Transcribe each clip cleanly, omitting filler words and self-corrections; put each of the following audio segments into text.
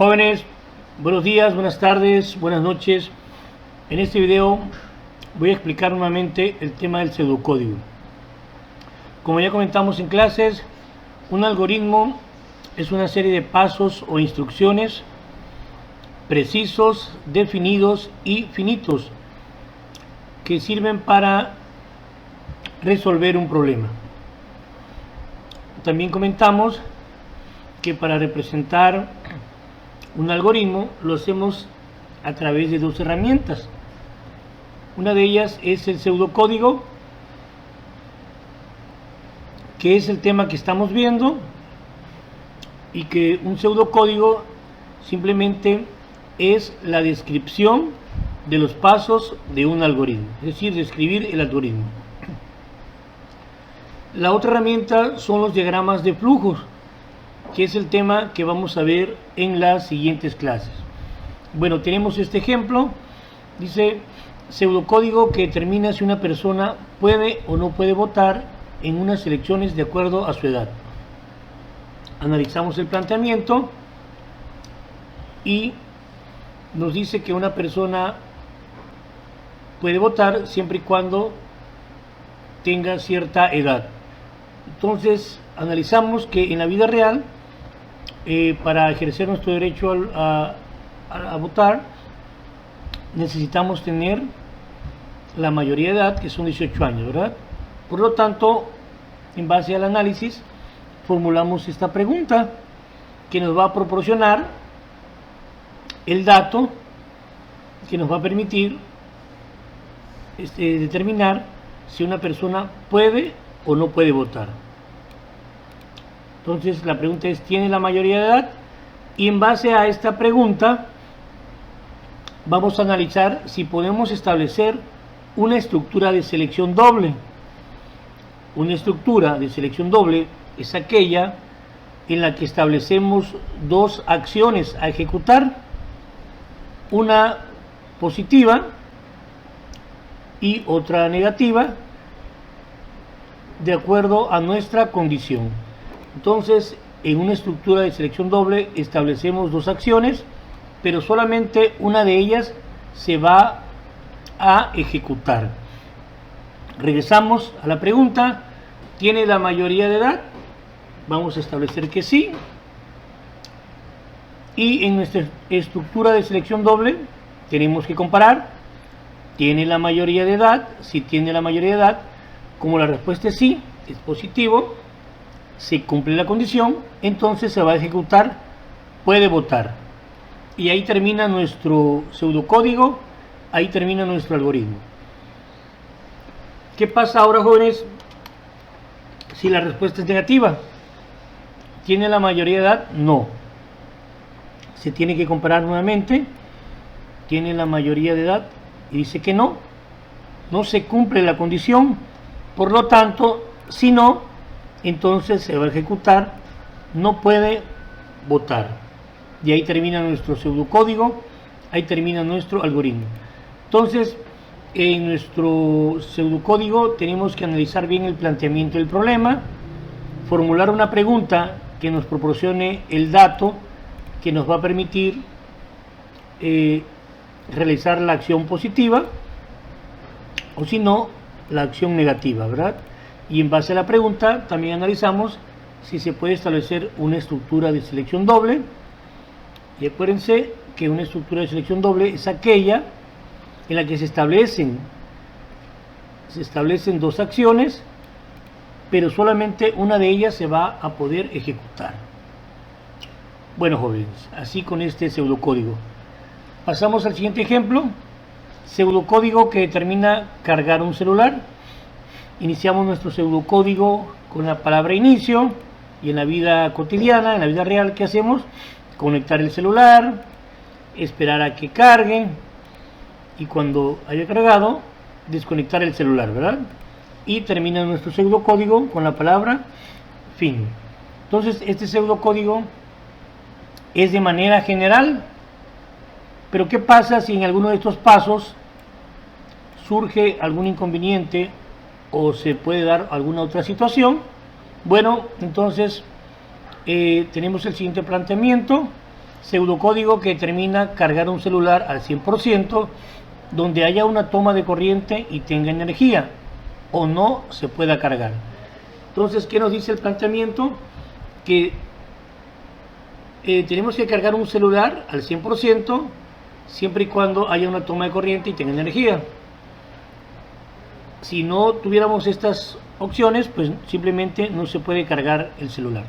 Jóvenes, buenos días, buenas tardes, buenas noches. En este video voy a explicar nuevamente el tema del pseudocódigo. Como ya comentamos en clases, un algoritmo es una serie de pasos o instrucciones precisos, definidos y finitos que sirven para resolver un problema. También comentamos que para representar un algoritmo lo hacemos a través de dos herramientas. Una de ellas es el pseudocódigo, que es el tema que estamos viendo, y que un pseudocódigo simplemente es la descripción de los pasos de un algoritmo, es decir, describir el algoritmo. La otra herramienta son los diagramas de flujos, que es el tema que vamos a ver en las siguientes clases. Bueno, tenemos este ejemplo, dice pseudocódigo que determina si una persona puede o no puede votar en unas elecciones de acuerdo a su edad. Analizamos el planteamiento y nos dice que una persona puede votar siempre y cuando tenga cierta edad. Entonces analizamos que en la vida real, para ejercer nuestro derecho a votar, necesitamos tener la mayoría de edad, que son 18 años, ¿verdad? Por lo tanto, en base al análisis, formulamos esta pregunta que nos va a proporcionar el dato que nos va a permitir determinar si una persona puede o no puede votar. Entonces la pregunta es, ¿tiene la mayoría de edad? Y en base a esta pregunta vamos a analizar si podemos establecer una estructura de selección doble. Una estructura de selección doble es aquella en la que establecemos dos acciones a ejecutar, una positiva y otra negativa, de acuerdo a nuestra condición. Entonces, en una estructura de selección doble establecemos dos acciones, pero solamente una de ellas se va a ejecutar. Regresamos a la pregunta, ¿tiene la mayoría de edad? Vamos a establecer que sí. Y en nuestra estructura de selección doble tenemos que comparar, ¿tiene la mayoría de edad? Si tiene la mayoría de edad, como la respuesta es sí, es positivo, se cumple la condición, entonces se va a ejecutar, puede votar. Y ahí termina nuestro pseudocódigo, ahí termina nuestro algoritmo. ¿Qué pasa ahora, jóvenes, si la respuesta es negativa? ¿Tiene la mayoría de edad? No. Se tiene que comparar nuevamente. ¿Tiene la mayoría de edad? Y dice que no. No se cumple la condición. Por lo tanto, si no, entonces se va a ejecutar, no puede votar. Y ahí termina nuestro pseudocódigo, ahí termina nuestro algoritmo. Entonces, en nuestro pseudocódigo tenemos que analizar bien el planteamiento del problema, formular una pregunta que nos proporcione el dato que nos va a permitir realizar la acción positiva, o si no, la acción negativa, ¿verdad? Y en base a la pregunta también analizamos si se puede establecer una estructura de selección doble. Y acuérdense que una estructura de selección doble es aquella en la que se establecen dos acciones, pero solamente una de ellas se va a poder ejecutar. Bueno, jóvenes, así con este pseudocódigo. Pasamos al siguiente ejemplo. Pseudocódigo que determina cargar un celular. Iniciamos nuestro pseudocódigo con la palabra inicio, y en la vida cotidiana, en la vida real, ¿qué hacemos? Conectar el celular, esperar a que cargue, y cuando haya cargado, desconectar el celular, ¿verdad? Y termina nuestro pseudocódigo con la palabra fin. Entonces, este pseudocódigo es de manera general, pero ¿qué pasa si en alguno de estos pasos surge algún inconveniente o se puede dar alguna otra situación? Bueno, entonces tenemos el siguiente planteamiento. pseudocódigo que determina cargar un celular al 100%, donde haya una toma de corriente y tenga energía, o no se pueda cargar. Entonces, ¿qué nos dice el planteamiento? Que tenemos que cargar un celular al 100%, siempre y cuando haya una toma de corriente y tenga energía. Si no tuviéramos estas opciones, pues simplemente no se puede cargar el celular.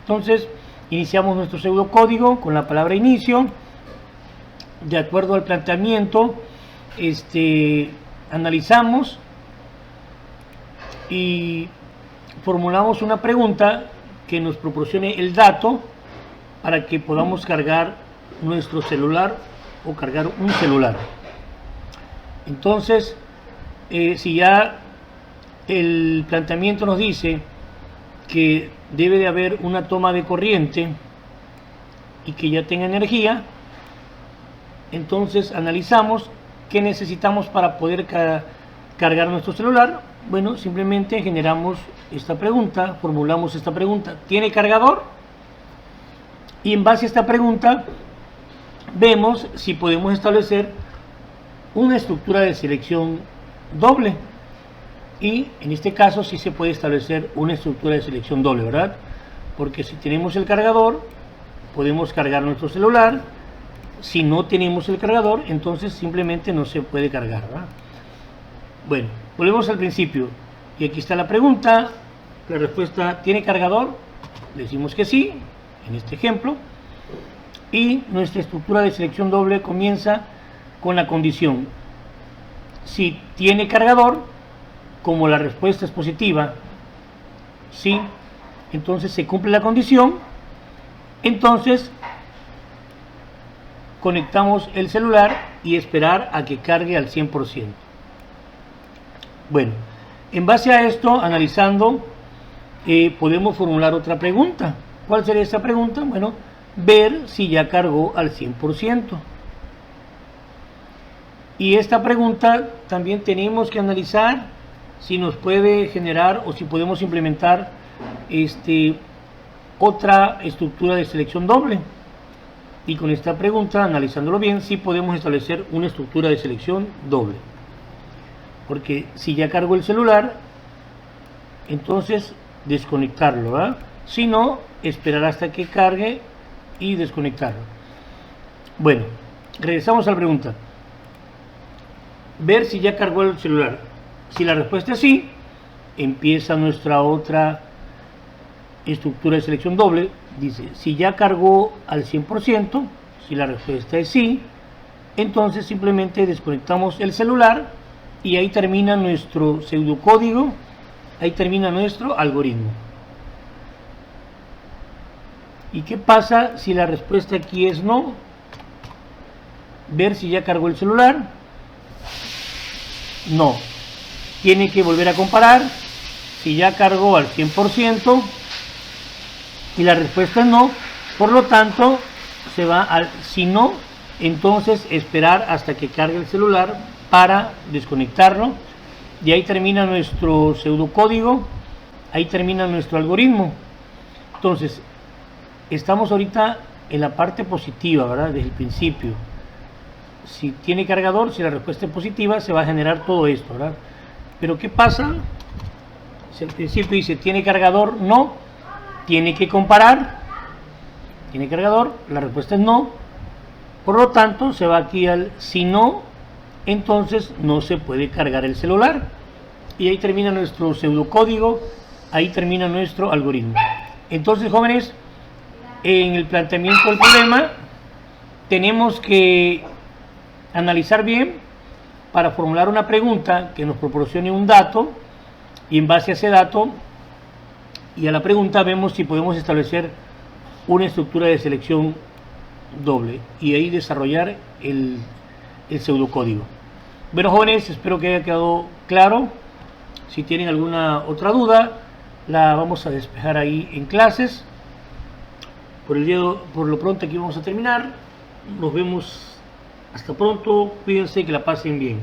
Entonces, iniciamos nuestro pseudocódigo con la palabra inicio. De acuerdo al planteamiento, analizamos y formulamos una pregunta que nos proporcione el dato para que podamos cargar nuestro celular o cargar un celular. Entonces, si ya el planteamiento nos dice que debe de haber una toma de corriente y que ya tenga energía, entonces analizamos qué necesitamos para poder cargar nuestro celular. Bueno, simplemente generamos esta pregunta, formulamos esta pregunta: ¿tiene cargador? Y en base a esta pregunta vemos si podemos establecer una estructura de selección doble. Y en este caso sí se puede establecer una estructura de selección doble, ¿verdad? Porque si tenemos el cargador, podemos cargar nuestro celular. Si no tenemos el cargador, entonces simplemente no se puede cargar, ¿verdad? Bueno, volvemos al principio. Y aquí está la pregunta. La respuesta: ¿tiene cargador? Decimos que sí, en este ejemplo. Y nuestra estructura de selección doble comienza con la condición: si tiene cargador, como la respuesta es positiva, sí, entonces se cumple la condición. Entonces conectamos el celular y esperar a que cargue al 100%. Bueno, en base a esto, analizando, podemos formular otra pregunta. ¿Cuál sería esa pregunta? Bueno, ver si ya cargó al 100%. Y esta pregunta también tenemos que analizar si nos puede generar o si podemos implementar otra estructura de selección doble. Y con esta pregunta, analizándolo bien, sí podemos establecer una estructura de selección doble. Porque si ya cargo el celular, entonces desconectarlo, ¿verdad? Si no, esperar hasta que cargue y desconectarlo. Bueno, regresamos a la pregunta. Ver si ya cargó el celular. Si la respuesta es sí, empieza nuestra otra estructura de selección doble. Dice: si ya cargó al 100%, si la respuesta es sí, entonces simplemente desconectamos el celular y ahí termina nuestro pseudocódigo, ahí termina nuestro algoritmo. ¿Y qué pasa si la respuesta aquí es no? Ver si ya cargó el celular. No. Tiene que volver a comparar si ya cargó al 100% y la respuesta es no. Por lo tanto, se va al si no, entonces esperar hasta que cargue el celular para desconectarlo. Y ahí termina nuestro pseudocódigo, ahí termina nuestro algoritmo. Entonces, estamos ahorita en la parte positiva, ¿verdad? Desde el principio. Si tiene cargador, si la respuesta es positiva, se va a generar todo esto, ¿verdad? Pero ¿qué pasa? Si al principio dice tiene cargador, no, tiene que comparar, tiene cargador, la respuesta es no, por lo tanto se va aquí al si no, entonces no se puede cargar el celular. Y ahí termina nuestro pseudocódigo, ahí termina nuestro algoritmo. Entonces, jóvenes, en el planteamiento del problema tenemos que analizar bien para formular una pregunta que nos proporcione un dato, y en base a ese dato y a la pregunta vemos si podemos establecer una estructura de selección doble y ahí desarrollar el pseudocódigo. Bueno, jóvenes, espero que haya quedado claro. Si tienen alguna otra duda, la vamos a despejar ahí en clases. Por lo pronto aquí vamos a terminar. Nos vemos hasta pronto. Cuídense, que la pasen bien.